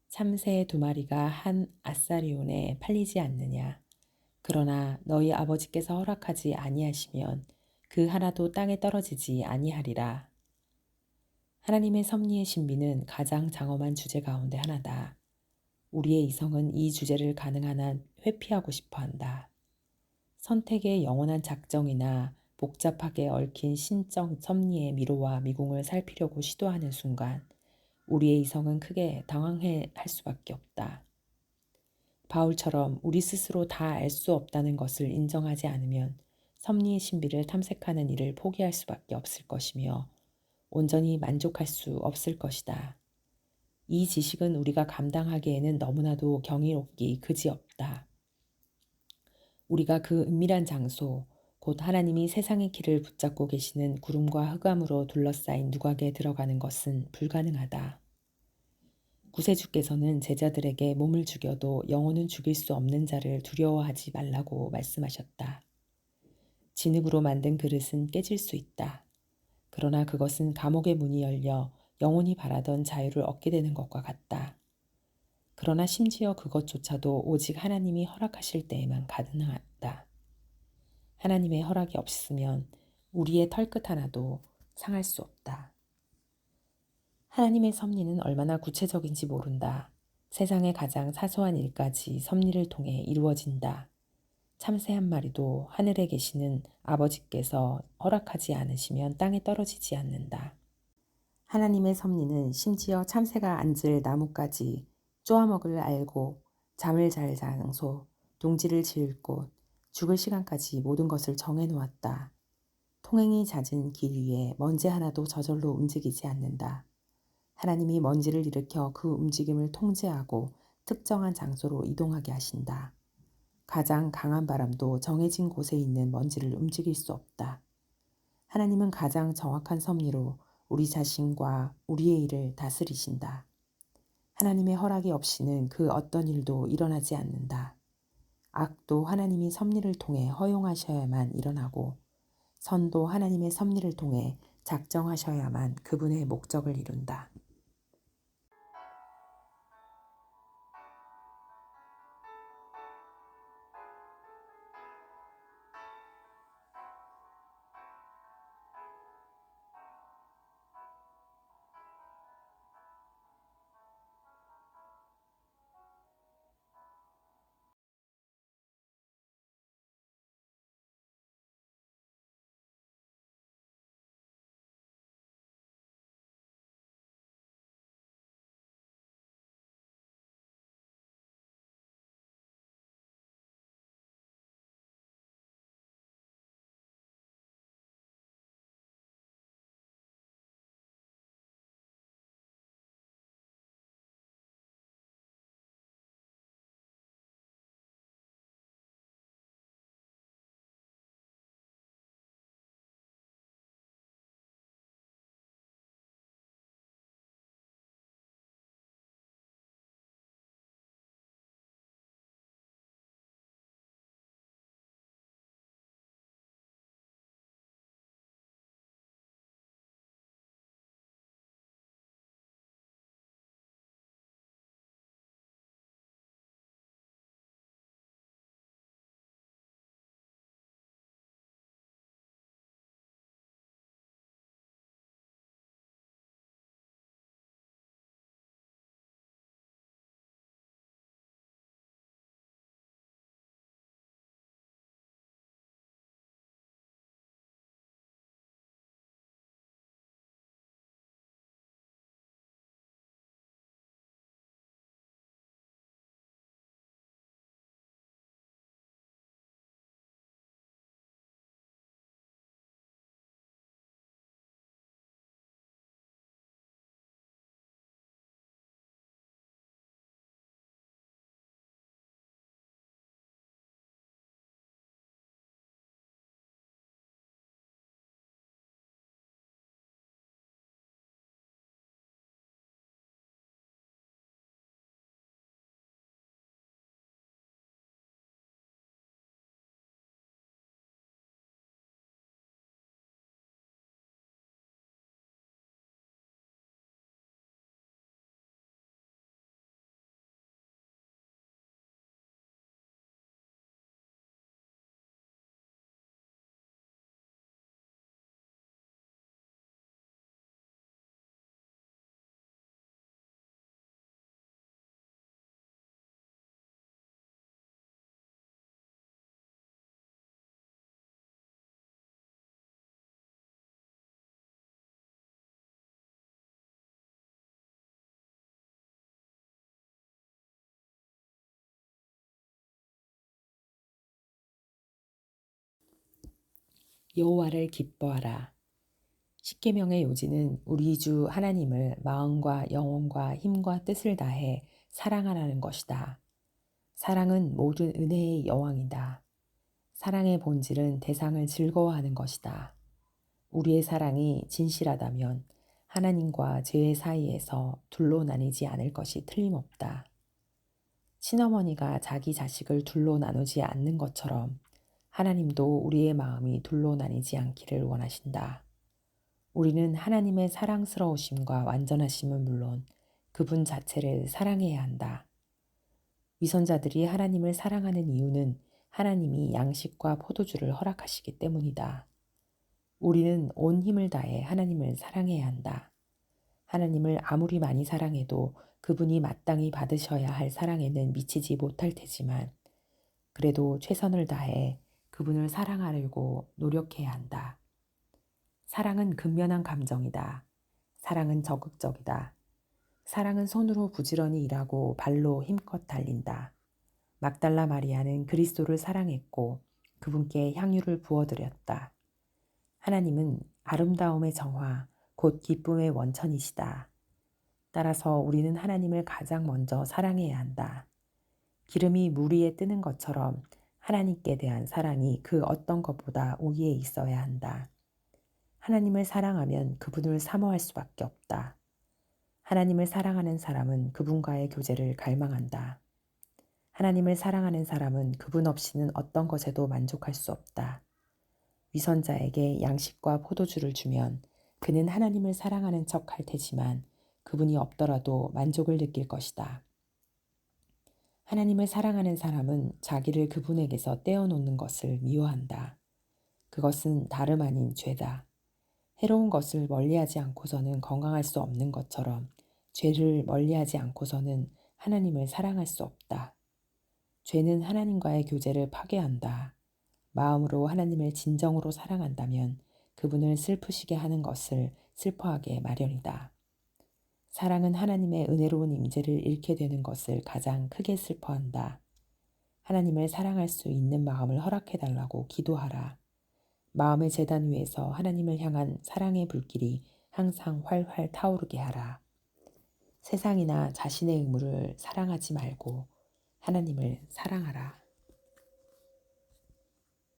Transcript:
참새 두 마리가 한 아사리온에 팔리지 않느냐. 그러나 너희 아버지께서 허락하지 아니하시면 그 하나도 땅에 떨어지지 아니하리라. 하나님의 섭리의 신비는 가장 장엄한 주제 가운데 하나다. 우리의 이성은 이 주제를 가능한 한 회피하고 싶어 한다. 선택의 영원한 작정이나 복잡하게 얽힌 신적 섭리의 미로와 미궁을 살피려고 시도하는 순간 우리의 이성은 크게 당황해 할 수밖에 없다. 바울처럼 우리 스스로 다 알 수 없다는 것을 인정하지 않으면 섭리의 신비를 탐색하는 일을 포기할 수밖에 없을 것이며 온전히 만족할 수 없을 것이다. 이 지식은 우리가 감당하기에는 너무나도 경이롭기 그지없다. 우리가 그 은밀한 장소, 곧 하나님이 세상의 길을 붙잡고 계시는 구름과 흑암으로 둘러싸인 누각에 들어가는 것은 불가능하다. 구세주께서는 제자들에게 몸을 죽여도 영혼은 죽일 수 없는 자를 두려워하지 말라고 말씀하셨다. 진흙으로 만든 그릇은 깨질 수 있다. 그러나 그것은 감옥의 문이 열려 영혼이 바라던 자유를 얻게 되는 것과 같다. 그러나 심지어 그것조차도 오직 하나님이 허락하실 때에만 가능하다. 하나님의 허락이 없으면 우리의 털끝 하나도 상할 수 없다. 하나님의 섭리는 얼마나 구체적인지 모른다. 세상의 가장 사소한 일까지 섭리를 통해 이루어진다. 참새 한 마리도 하늘에 계시는 아버지께서 허락하지 않으시면 땅에 떨어지지 않는다. 하나님의 섭리는 심지어 참새가 앉을 나무까지 쪼아먹을 알고 잠을 잘 장소, 동지를 지을 곳, 죽을 시간까지 모든 것을 정해 놓았다. 통행이 잦은 길 위에 먼지 하나도 저절로 움직이지 않는다. 하나님이 먼지를 일으켜 그 움직임을 통제하고 특정한 장소로 이동하게 하신다. 가장 강한 바람도 정해진 곳에 있는 먼지를 움직일 수 없다. 하나님은 가장 정확한 섭리로 우리 자신과 우리의 일을 다스리신다. 하나님의 허락이 없이는 그 어떤 일도 일어나지 않는다. 악도 하나님이 섭리를 통해 허용하셔야만 일어나고 선도 하나님의 섭리를 통해 작정하셔야만 그분의 목적을 이룬다. 여호와를 기뻐하라. 십계명의 요지는 우리 주 하나님을 마음과 영혼과 힘과 뜻을 다해 사랑하라는 것이다. 사랑은 모든 은혜의 여왕이다. 사랑의 본질은 대상을 즐거워하는 것이다. 우리의 사랑이 진실하다면 하나님과 죄의 사이에서 둘로 나뉘지 않을 것이 틀림없다. 친어머니가 자기 자식을 둘로 나누지 않는 것처럼 하나님도 우리의 마음이 둘로 나뉘지 않기를 원하신다. 우리는 하나님의 사랑스러우심과 완전하심은 물론 그분 자체를 사랑해야 한다. 위선자들이 하나님을 사랑하는 이유는 하나님이 양식과 포도주를 허락하시기 때문이다. 우리는 온 힘을 다해 하나님을 사랑해야 한다. 하나님을 아무리 많이 사랑해도 그분이 마땅히 받으셔야 할 사랑에는 미치지 못할 테지만 그래도 최선을 다해 그분을 사랑하려고 노력해야 한다. 사랑은 근면한 감정이다. 사랑은 적극적이다. 사랑은 손으로 부지런히 일하고 발로 힘껏 달린다. 막달라 마리아는 그리스도를 사랑했고 그분께 향유를 부어드렸다. 하나님은 아름다움의 정화, 곧 기쁨의 원천이시다. 따라서 우리는 하나님을 가장 먼저 사랑해야 한다. 기름이 물 위에 뜨는 것처럼 하나님께 대한 사랑이 그 어떤 것보다 우위에 있어야 한다. 하나님을 사랑하면 그분을 사모할 수밖에 없다. 하나님을 사랑하는 사람은 그분과의 교제를 갈망한다. 하나님을 사랑하는 사람은 그분 없이는 어떤 것에도 만족할 수 없다. 위선자에게 양식과 포도주를 주면 그는 하나님을 사랑하는 척 할 테지만 그분이 없더라도 만족을 느낄 것이다. 하나님을 사랑하는 사람은 자기를 그분에게서 떼어놓는 것을 미워한다. 그것은 다름 아닌 죄다. 해로운 것을 멀리하지 않고서는 건강할 수 없는 것처럼 죄를 멀리하지 않고서는 하나님을 사랑할 수 없다. 죄는 하나님과의 교제를 파괴한다. 마음으로 하나님을 진정으로 사랑한다면 그분을 슬프시게 하는 것을 슬퍼하게 마련이다. 사랑은 하나님의 은혜로운 임재를 잃게 되는 것을 가장 크게 슬퍼한다. 하나님을 사랑할 수 있는 마음을 허락해달라고 기도하라. 마음의 제단 위에서 하나님을 향한 사랑의 불길이 항상 활활 타오르게 하라. 세상이나 자신의 의무를 사랑하지 말고 하나님을 사랑하라.